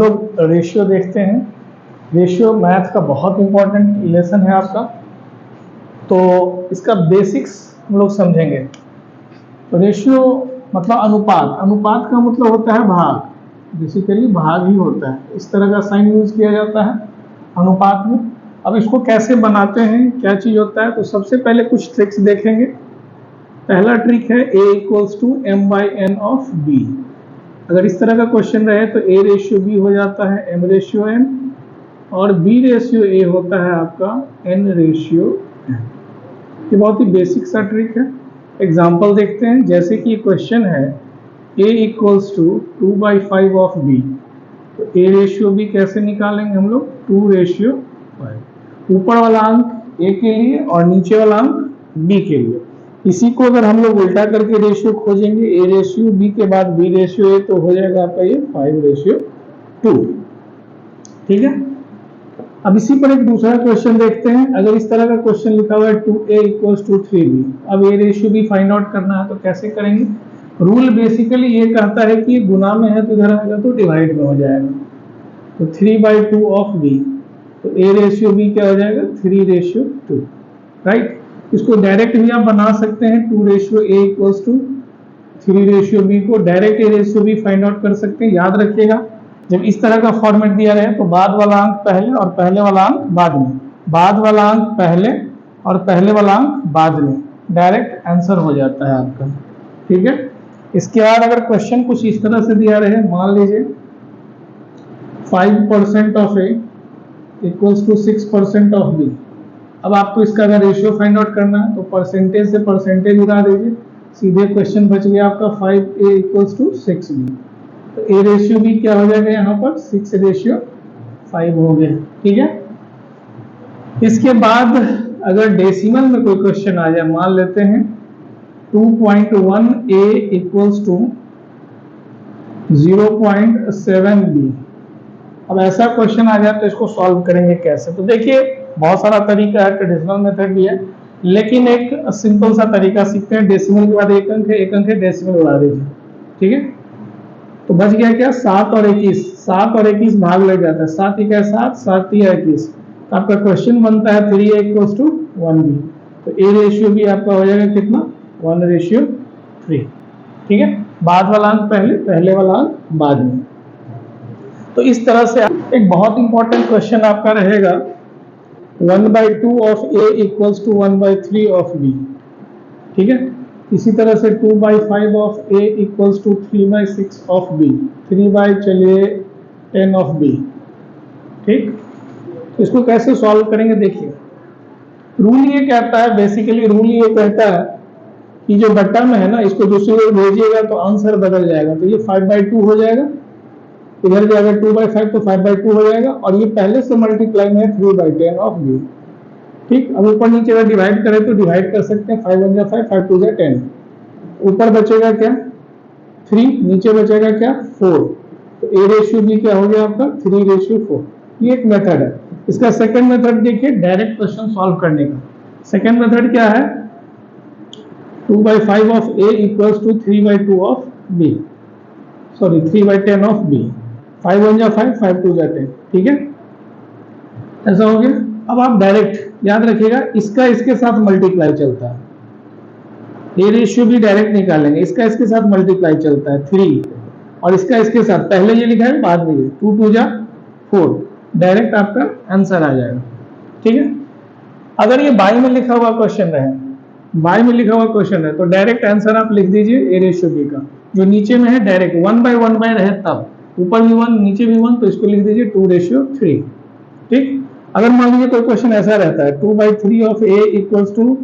लोग रेशियो देखते हैं। रेशियो मैथ का बहुत इंपॉर्टेंट लेसन है आपका, तो इसका बेसिक्स हम लोग समझेंगे। तो रेशियो मतलब अनुपात। अनुपात का मतलब होता है भाग, बेसिकली भाग ही होता है। इस तरह का साइन यूज किया जाता है अनुपात में। अब इसको कैसे बनाते हैं, क्या चीज होता है, तो सबसे पहले कुछ ट्रिक्स देखेंगे। पहला ट्रिक है a equals to M by N of B. अगर इस तरह का क्वेश्चन रहे तो a रेशियो b हो जाता है m रेशियो n, और b रेशियो a होता है आपका n रेशियो n। ये बहुत ही बेसिक सा ट्रिक है। एग्जाम्पल देखते हैं। जैसे कि क्वेश्चन है a equals to 2/5 of b, तो a रेशियो b कैसे निकालेंगे हम लोग, 2 रेशियो 5। ऊपर वाला अंक a के लिए और नीचे वाला अंक b के लिए। इसी को अगर हम लोग उल्टा करके रेशियो खोजेंगे, a रेशियो b के बाद b रेशियो a, तो हो जाएगा आपका ये 5 रेशियो 2। ठीक है। अब इसी पर एक दूसरा क्वेश्चन देखते हैं। अगर इस तरह का क्वेश्चन लिखा हुआ है 2a इक्वल्स टू 3b, अब a ratio b find out करना है, तो कैसे करेंगे। रूल बेसिकली ये कहता है कि गुना में है तो इधर आएगा तो डिवाइड में हो जाएगा। तो 3/2 ऑफ b, तो a रेशियो b क्या हो जाएगा, 3 रेशियो 2। राइट। इसको डायरेक्ट भी आप बना सकते हैं, 2 ratio a equals to 3 ratio b को direct a ratio b find out कर सकते हैं। याद रखिएगा, जब इस तरह का फॉर्मेट दिया रहे तो बाद वाला अंक पहले और पहले वाला अंक बाद में, बाद वाला अंक पहले और पहले वाला अंक बाद में, डायरेक्ट आंसर हो जाता है आपका। ठीक है। इसके बाद अगर क्वेश्चन कुछ इस तरह से दिया रहे, मान लीजिए 5% of a equals to 6% of b। अब आपको इसका अगर रेशियो फाइंड आउट करना है तो परसेंटेज से परसेंटेज उड़ा दीजिए, सीधे क्वेश्चन बच गया आपका 5a इक्वल्स टू 6b। तो a रेशियो b क्या हो जाएगा, यहाँ पर 6 रेशियो 5 हो गया। ठीक है। इसके बाद अगर डेसिमल में कोई क्वेश्चन आ जाए, मान लेते हैं 2.1a इक्वल्स टू 0.7b। अब ऐसा क्वेश्चन आ जाए तो इसको सॉल्व करेंगे कैसे। तो देखिए बहुत सारा तरीका है, ट्रेडिशनल मेथड भी है, लेकिन एक सिंपल सा तरीका सीखते हैं। डेसिमल के बाद एक अंक है, एक अंक है, डेसिमल उड़ा दीजिए। ठीक है। तो बच गया क्या, 7 और 21। 7 और 21 भाग लग जाता है, 7 ही क्या 7, 7 ही 21। तो आपका क्वेश्चन बनता है 3a इक्वल्स टू 1b। तो a रेशियो भी आपका हो जाएगा कितना, 1 रेशियो 3। ठीक है। बाद वाला अंक पहले, पहले वाला अंक बाद में। तो इस तरह से एक बहुत इंपॉर्टेंट क्वेश्चन आपका रहेगा 1/2 of a equals to 1/3 of b। ठीक है। इसी तरह से 2/5 of a equals to 3/6 of b, 3/10 of b। ठीक। तो इसको कैसे सॉल्व करेंगे, देखिए रूल ये कहता है, बेसिकली रूल ये कहता है कि जो बट्टा में है ना, इसको दूसरी ओर भेजिएगा तो आंसर बदल जाएगा। तो ये 5/2 हो जाएगा, इधर जाएगा 2/5 तो 5/2 हो जाएगा, और ये पहले से मल्टीप्लाई में 3/10 ऑफ b। ठीक। अब ऊपर नीचे अगर डिवाइड करें तो डिवाइड कर सकते हैं, 5 1 जा 5, 5 2 जा 10। ऊपर बचेगा क्या 3, नीचे बचेगा क्या 4। तो a रेशियो b क्या हो गया आपका 3 रेशियो 4। ये एक मेथड है। इसका सेकंड मेथड देखिए, डायरेक्ट क्वेश्चन सॉल्व करने का। सेकंड मेथड क्या है, 2/5 of a equals to 3/2 of b, sorry 3/10 of b। 5 1 जा 5, 5 2 जा 10। ठीक है। ऐसा हो गया। अब आप डायरेक्ट याद रखिएगा, इसका इसके साथ मल्टीप्लाई चलता है, ये रेशियो भी डायरेक्ट निकालेंगे, इसका इसके साथ मल्टीप्लाई चलता है 3, और इसका इसके साथ, पहले ये लिखा है बाद में ये 2 2 जा 4, डायरेक्ट आपका आंसर आ जाएगा। ठीक है। अगर ये बाई में लिखा हुआ क्वेश्चन रहे, बाई में लिखा हुआ क्वेश्चन है, तो डायरेक्ट आंसर आप लिख दीजिए a रेशियो b का। जो नीचे में है डायरेक्ट 1/1 रहे तब, ऊपर भी 1 नीचे भी 1, तो इसको लिख दीजिए 2 रेशियो 3। ठीक। अगर मान लीजिए कोई क्वेश्चन ऐसा रहता है 2/3 of a equals to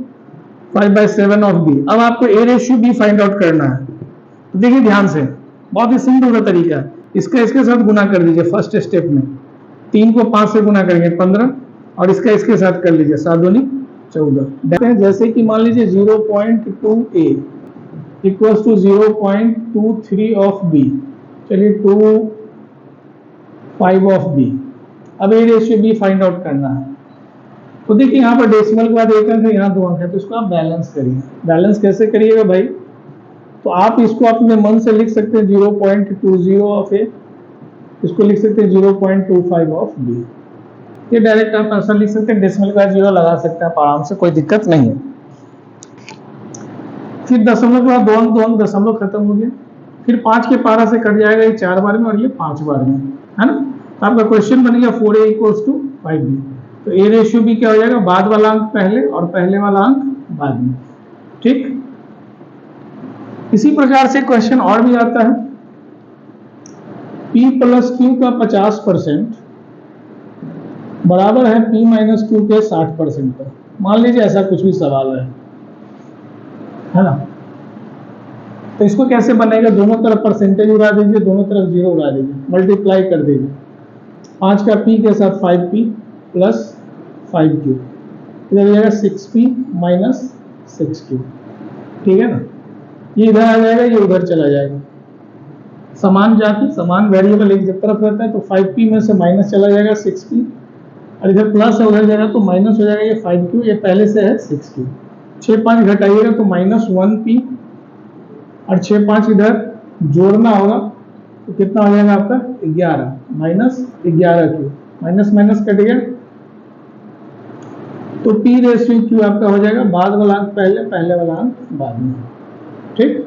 5/7 of b। अब आपको a ratio b find out करना है। तो देखिए ध्यान से, बहुत ही सिंपल सा तरीका है। इसका इसके साथ गुना कर दीजिए फर्स्ट स्टेप में, 3 को 5 से गुना करेंगे 15, और इसका इसके साथ कर लीजिए 7 दूनी 14। जैसे कि मान लीजिए 0.2a equals to 0.23 of b, चलिए 2/5 ऑफ b। अब a ratio b find out करना है। तो देखिए यहाँ पर डेसिमल के बाद एक अंक है, यहाँ 2 अंक है, तो इसको आप बैलेंस करिए। बैलेंस कैसे करिएगा भाई, तो आप इसको अपने मन से लिख सकते हैं 0.20 ऑफ a इसको लिख सकते हैं 0.25 ऑफ बी। ये डायरेक्ट आप ऐसा लिख सकते हैं, डेसिमल का 0 लगा सकते हैं आप आराम से, कोई दिक्कत नहीं है। फिर दशमलव के बाद 2 अंक 2 अंक दशमलव खत्म हो गया। फिर 5 के पारा से कट जाएगा, ये 4 बार में और ये 5 बार में, है ना। तो आपका क्वेश्चन बन गया 4a = 5b। तो a रेशियो b क्या हो जाएगा, बाद वाला अंक पहले और पहले वाला अंक बाद में। ठीक, इसी प्रकार से क्वेश्चन और भी आता है, p + q का 50% बराबर है p - q के 60% का। मान लीजिए ऐसा कुछ भी सवाल है ना। तो इसको कैसे बनेगा, दोनों तरफ परसेंटेज उड़ा दीजिए, दोनों तरफ 0 उड़ा दीजिए, मल्टीप्लाई कर दीजिए। 5 का p के साथ 5p + 5q, इधर हो जाएगा 6p - 6q। ठीक है ना, ये इधर आ जाएगा, ये उधर चला जाएगा। समान जाति समान वेरिएबल एक तरफ रहता है, तो 5p में से माइनस चला जाएगा 6p, और इधर प्लस है उधर जाएगा तो माइनस हो जाएगा, ये 5q, ये पहले से है 6q। 6 5 घटाइएगा तो -1p, और 6 5 इधर जोड़ना होगा तो कितना हो जाएगा आपका 11 -11q, माइनस माइनस कट गया तो p/q आपका हो जाएगा बाद वाला अंक पहले, पहले वाला अंक बाद में। ठीक,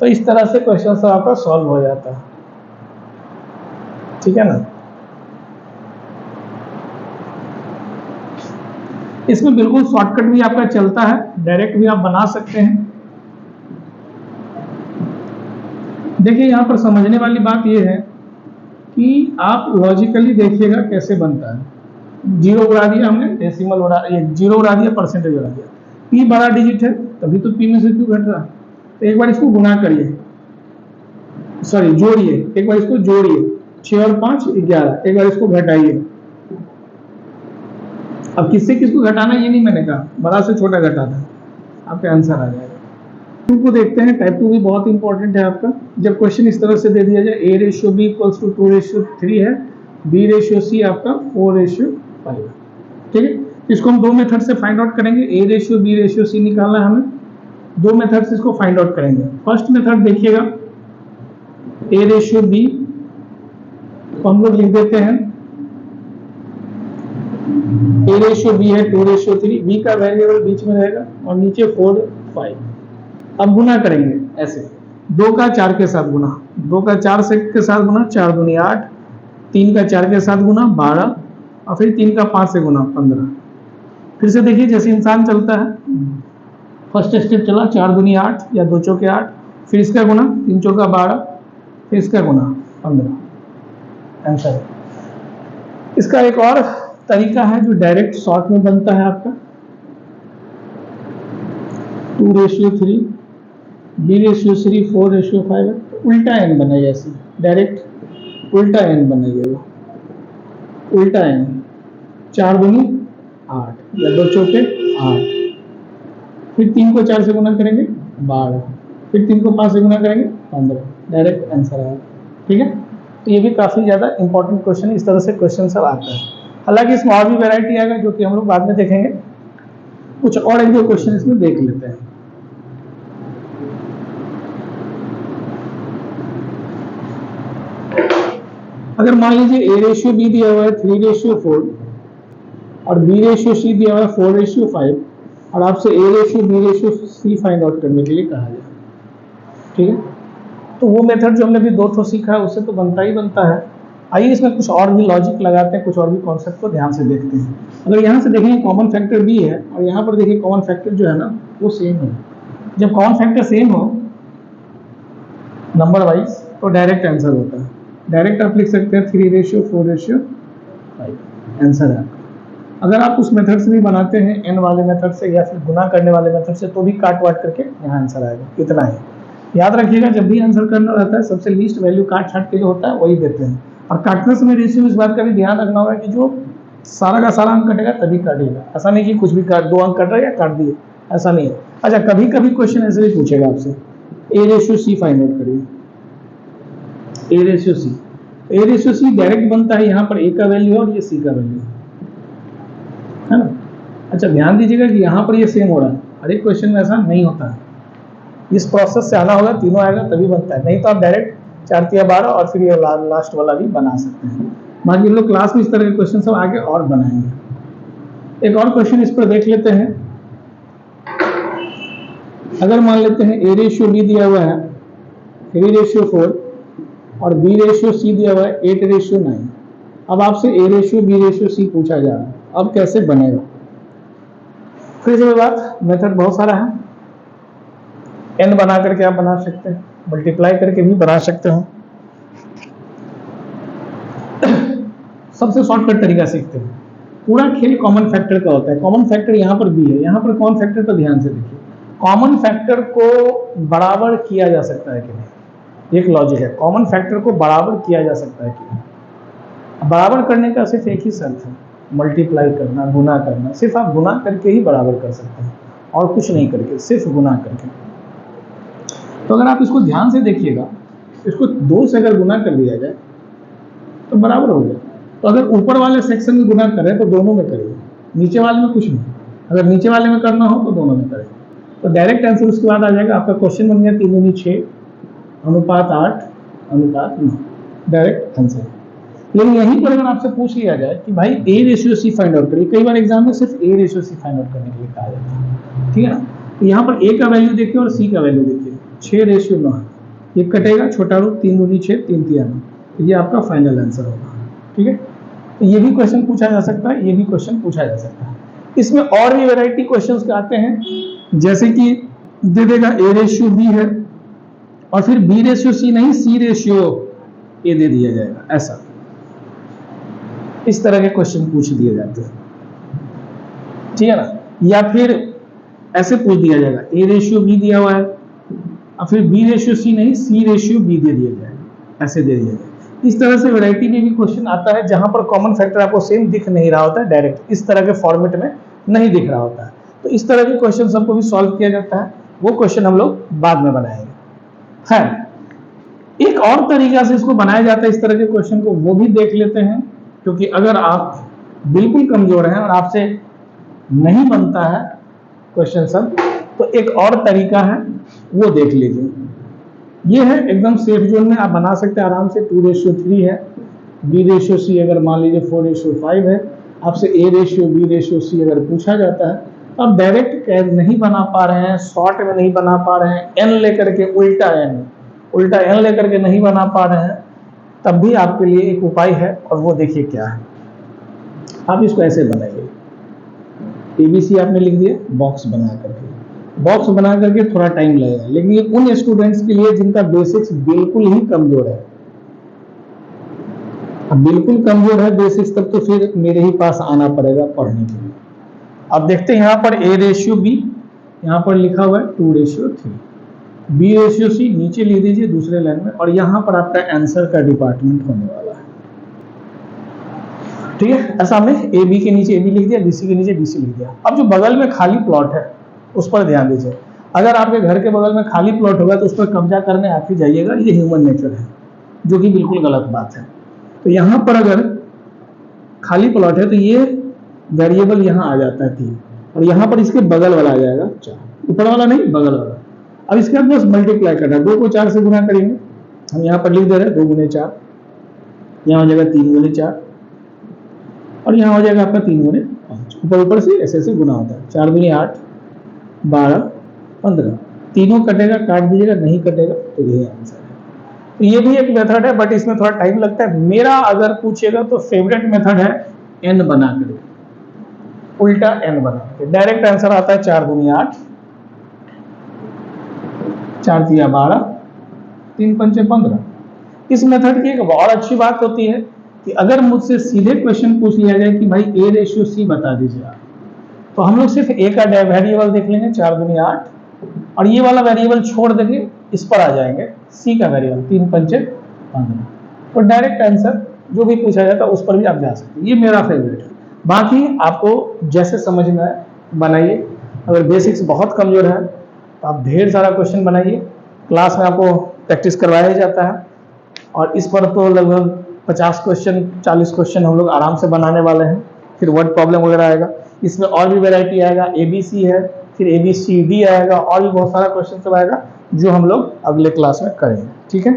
तो इस तरह से क्वेश्चन सब आपका सॉल्व हो जाता है। ठीक है ना, इसमें बिल्कुल शॉर्टकट भी आपका चलता है, डायरेक्ट भी आप बना सकते हैं। देखिए यहाँ पर समझने वाली बात यह है कि आप लॉजिकली देखिएगा कैसे बनता है। 0 उड़ा दिया हमने, डेसिमल उड़ा, 0 उड़ा दिया, परसेंटेज उड़ा दिया। p बड़ा डिजिट है तभी तो p में से q घट रहा। तो एक बार इसको गुना करिए, सॉरी जोड़िए, एक बार इसको जोड़िए, 6 और 5 11, एक बार इसको घटाइए। अब किससे किसको घटाना ये नहीं मैंने कहा, बड़ा से छोटा घटाना, आपका आंसर आ जाएगा। 2 को देखते हैं, टाइप 2 भी बहुत इंपॉर्टेंट है आपका। जब क्वेश्चन इस तरह से दे दिया जाए, a/b = 2/3 है, b/c आपका 4/5। ठीक है, इसको हम 2 मेथड से फाइंड आउट करेंगे, a/b b/c निकालना है हमें। 2 मेथड से इसको फाइंड आउट करेंगे। फर्स्ट मेथड देखिएगा, a/b को हम लोग लिख देते हैं, a/b है 2/3, b का वेरिएबल बीच में रहेगा और नीचे 4 5। अब गुना करेंगे ऐसे, 2 का 4 के साथ गुना, 2 का 4 से के साथ गुना, 4 दूनी 8, 3 का 4 के साथ गुना 12, और फिर 3 का 5 से गुना 15। फिर से देखिए जैसे इंसान चलता है, फर्स्ट स्टेप चला 4 दूनी 8 या 2 चौके 8, फिर इसका गुना 3 चौका 12, फिर इसका गुना 15। आंसर। इसका एक और तरीका है जो डायरेक्ट शॉर्ट में बनता है आपका, 2/3, b/3 4/5, उल्टा n बनाइए, ऐसे डायरेक्ट उल्टा n बनाइएगा, उल्टा n, 4 दूनी 8 या 2 चौके 8, फिर 3 को 4 से गुना करेंगे 12, फिर 3 को 5 से गुना करेंगे 15, डायरेक्ट आंसर आएगा। ठीक है, तो ये भी काफी ज्यादा इंपॉर्टेंट क्वेश्चन, इस तरह से क्वेश्चन सब आता है। हालांकि इसमें और भी वैरायटी आएगा जो कि हम लोग बाद में देखेंगे। कुछ और एक दो क्वेश्चन इसमें देख लेते हैं। अगर मान लीजिए a/b दिया हुआ है 3/4 और b/c दिया हुआ है 4/5 और आपसे a/b/c फाइंड आउट करने के लिए कहा जाए। ठीक है, तो वो मेथड जो हमने अभी 2 ठो सीखा है उससे तो बनता ही बनता है। आइए इसमें कुछ और भी लॉजिक लगाते हैं, कुछ और भी कॉन्सेप्ट को ध्यान से देखते हैं। अगर यहाँ से देखेंगे कॉमन फैक्टर b है और यहाँ पर देखिए कॉमन फैक्टर जो है ना वो सेम है। जब कॉमन फैक्टर सेम हो नंबर वाइज तो डायरेक्ट आंसर होता है। डायरेक्ट आप लिख सकते हैं 3/4/5 आंसर है। अगर आप उस मेथड से भी बनाते हैं n वाले मेथड से या फिर गुना करने वाले मेथड से तो भी काट वाट करके यहाँ आंसर आएगा। इतना ही याद रखिएगा, जब भी आंसर करना रहता है सबसे लीस्ट वैल्यू काट छाट के जो होता है वही देते हैं। और काटने समय रेशियो इस बात का भी ध्यान रखना होगा कि जो सारा का सारा अंक कटेगा तभी काटेगा, ऐसा नहीं कि कुछ भी काट 2 अंक कट रहा है या काट दिए, ऐसा नहीं है। अच्छा, कभी कभी क्वेश्चन ऐसे भी पूछेगा आपसे a/c फाइंड आउट करिए, a/c। a/c डायरेक्ट बनता है, यहाँ पर a का वैल्यू और ये c का वैल्यू है ना। अच्छा ध्यान दीजिएगा कि यहाँ पर ये सेम हो रहा है, हर एक क्वेश्चन में ऐसा नहीं होता है। इस प्रोसेस से आना होगा, तीनों आएगा तभी बनता है, नहीं तो आप डायरेक्ट 4 तिया 12 और फिर ये लास्ट वाला भी बना सकते हैं। बाकी हम लोग क्लास में इस तरह के क्वेश्चन सब आगे और बनाएंगे। एक और क्वेश्चन इस पर देख लेते हैं। अगर मान लेते हैं ए रेशियो बी दिया हुआ है 3:4 और बी रेशियो सी दिया हुआ है 8:9। अब आपसे A ratio B ratio C पूछा जा रहा है, अब कैसे बनेगा? फिर से बात, मेथड बहुत सारा है। एन बना करके आप बना सकते हैं, मल्टीप्लाई करके भी बना सकते हो। सबसे शॉर्टकट तरीका सीखते हैं। पूरा खेल कॉमन फैक्टर का होता है। कॉमन फैक्टर यहाँ पर बी है, यहाँ पर कॉमन फैक्टर पर ध्यान से देखिए। कॉमन फैक्टर को बराबर किया जा सकता है कि नहीं, एक लॉजिक है। कॉमन फैक्टर को बराबर किया जा सकता है कि नहीं। बराबर करने का सिर्फ एक ही शर्त है, मल्टीप्लाई करना, गुना करना। सिर्फ आप गुना करके ही बराबर कर सकते हैं और कुछ नहीं करके, सिर्फ गुना करके। तो अगर आप इसको ध्यान से देखिएगा, इसको 2 से अगर गुना कर दिया जाए तो बराबर हो गया। तो अगर ऊपर वाले सेक्शन में गुना करें तो दोनों में करेंगे, नीचे वाले में कुछ नहीं। अगर नीचे वाले में करना हो तो दोनों में करेंगे। तो डायरेक्ट आंसर उसके बाद आ जाएगा। आपका क्वेश्चन बन गया 3 दूनी 6 अनुपात 8 अनुपात 9, डायरेक्ट आंसर। लेकिन यहीं पर अगर आपसे पूछ लिया जाए कि भाई A ratio C find out करिए, कई बार एग्जाम में सिर्फ A ratio C find out करने के लिए कहा जाता है, ठीक है ना। तो यहाँ पर ए का वैल्यू देखिए और सी का वैल्यू देखिए, 6:9 है। ये कटेगा, छोटा रूप 3 दूनी 6 3 तिया 9, ये आपका फाइनल आंसर होगा, ठीक है। तो ये भी क्वेश्चन पूछा जा सकता है, ये भी क्वेश्चन पूछा जा सकता है। इसमें और भी वैरायटी क्वेश्चंस आते हैं, जैसे कि दे देगा ए रेशियो बी है और फिर बी रेशियो सी नहीं, सी रेशियो ए दे दिया जाएगा, ऐसा इस तरह के क्वेश्चन पूछ दिए जाते हैं, ठीक है ना। या फिर ऐसे पूछ दिया जाएगा ए रेशियो बी दिया हुआ है और फिर बी रेशियो सी नहीं, सी रेशियो बी दे दिया जाएगा, ऐसे दे दिया जाएगा। इस तरह से वैरायटी में भी क्वेश्चन आता है जहां पर कॉमन फैक्टर आपको सेम दिख नहीं रहा होता है, डायरेक्ट इस तरह के फॉर्मेट में नहीं दिख रहा होता है। तो इस तरह के क्वेश्चन सबको भी सॉल्व किया जाता है, वो क्वेश्चन हम लोग बाद में बनाएंगे। है एक और तरीका से इसको बनाया जाता है इस तरह के क्वेश्चन को, वो भी देख लेते हैं। क्योंकि अगर आप बिल्कुल कमजोर हैं और आपसे नहीं बनता है क्वेश्चन सब, तो एक और तरीका है वो देख लीजिए। ये है एकदम सेफ जोन में, आप बना सकते हैं आराम से। 2:3 है, बी रेशियो सी अगर मान लीजिए 4:5 है, आपसे A ratio B ratio C अगर पूछा जाता है तो आप डायरेक्ट नहीं बना पा रहे हैं, शॉर्ट में नहीं बना पा रहे हैं, एन लेकर के उल्टा एन लेकर के नहीं बना पा रहे हैं, तब भी आपके लिए एक उपाय है और वो देखिए क्या है। आप इसको ऐसे बनाइए, एबीसी आपने लिख दिया, बॉक्स बना करके थोड़ा टाइम लगेगा, लेकिन ये उन स्टूडेंट्स के लिए जिनका बेसिक्स बिल्कुल ही कमजोर है। अब बिल्कुल कमजोर है बेसिक्स, तब तो फिर मेरे ही पास आना पड़ेगा पढ़ने के लिए। अब देखते हैं यहाँ पर ए रेशियो बी, यहाँ पर लिखा हुआ है 2:3, बी रेशियो सी नीचे लिख दीजिए दूसरे लाइन में, और यहाँ पर आपका आंसर का डिपार्टमेंट होने वाला है, ठीक है। ऐसा हमने ए बी के नीचे ए बी लिख दिया, बी सी के नीचे बी सी लिख दिया। अब जो बगल में खाली प्लॉट है उस पर ध्यान दीजिए। अगर आपके घर के बगल में खाली प्लॉट होगा तो उस पर कब्जा करने आप ही जाइएगा, ये ह्यूमन नेचर है, जो कि बिल्कुल गलत बात है। तो यहाँ पर अगर खाली प्लॉट है तो ये वेरिएबल यहाँ आ जाता है 3, और यहाँ पर इसके बगल वाला आ जाएगा 4, ऊपर वाला नहीं बगल वाला। अब इसके बाद बस मल्टीप्लाई करना है, 2 को 4 से गुना करेंगे। हम यहाँ पर लिख दे रहे हैं 2 × 4, यहाँ हो जाएगा 3 × 4, और यहाँ हो जाएगा आपका 3 × 5। ऊपर से ऐसे गुना होता है, 4 × 8 12 15, तीनों कटेगा, काट दीजिएगा, नहीं कटेगा तो यही आंसर है। तो ये भी एक मेथड है, बट इसमें थोड़ा टाइम लगता है। मेरा अगर पूछेगा तो फेवरेट मेथड है एन बना करके, उल्टा एन बना करके। डायरेक्ट आंसर आता है 4 × 8 4 × 12 3 × 5 15। इस मेथड की एक और अच्छी बात होती है कि अगर मुझसे सीधे क्वेश्चन पूछ लिया जाए कि भाई ए रेशियो सी बता दीजिए आप, तो हम लोग सिर्फ ए का वेरिएबल देख लेंगे 4 × 8, और ये वाला वेरिएबल छोड़ देंगे, इस पर आ जाएंगे सी का वेरिएबल 3 × 5 15। तो डायरेक्ट आंसर जो भी पूछा जाता है उस पर भी आप जा सकते हैं। ये मेरा फेवरेट है। बाकी आपको जैसे समझ में बनाइए। अगर बेसिक्स बहुत कमजोर है तो आप ढेर सारा क्वेश्चन बनाइए, क्लास में आपको प्रैक्टिस करवाया जाता है, और इस पर तो लगभग 50 क्वेश्चन 40 क्वेश्चन हम लोग आराम से बनाने वाले हैं। फिर वर्ड प्रॉब्लम वगैरह आएगा, इसमें और भी वैरायटी आएगा, एबीसी है, फिर एबीसीडी आएगा, और भी बहुत सारा क्वेश्चन सब आएगा जो हम लोग अगले क्लास में करेंगे, ठीक है।